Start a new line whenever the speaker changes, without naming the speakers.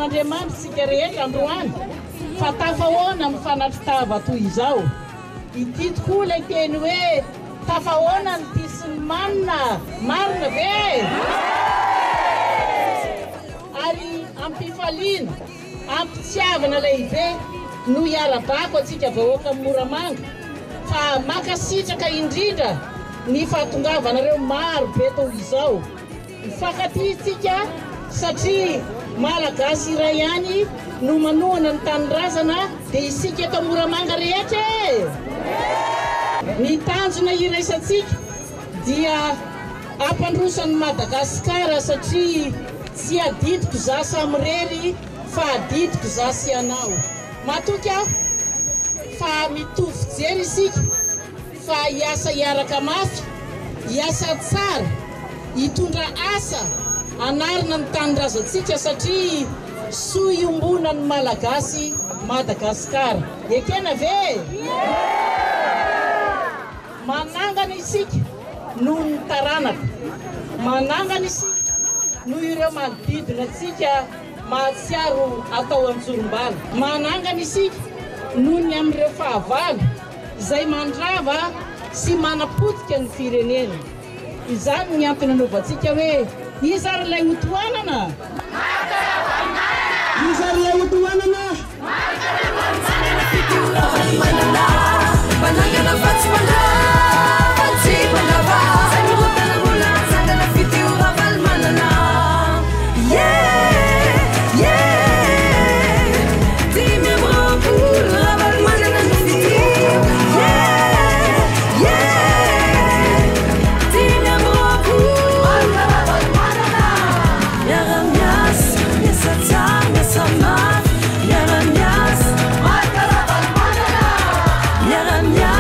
Andriamanitra sika rehetra androany fa tafahoana amin'ny fanatrotava toy izao. Ity tokoa ilay teny hoe tafahoana ny tisiny manina marina ve? Ary ampifaliana, ampitiavana lehibe no hiarabako atsika vahoaka Moramanga fa makasitraka indrindra ny fahatongavanareo maro be toy izao. Mifankatia satria malagasy iray ihany no manohana ny tanirazana dia isika eto Moramanga rehetra. Ny tanjona iraisantsika dia ampandrosan'ny Madagasikara satria tsy adidiko za samirery fa adidiko za sy anao. Matoky aho fa mitovy jery isika fa hiasa hiaraka mafy, hiasa tsara, hitondra asa anarina ny tanirazantsika satria soa iombonan'ny malagasy Madagasikara. Ekena ve? Manangana isika no ny taranaka, manangana isika no ireo manodidina antsika mahatsiaro atao an-tsorom-bala, manangana isika no ny amin'ireo fahavalo izay mandrava sy manapotika ny firenena. Izany ny antony anaovantsika hoe iza ary ilay hotoanana? Iza ary ilay hotoanana?
Yeah.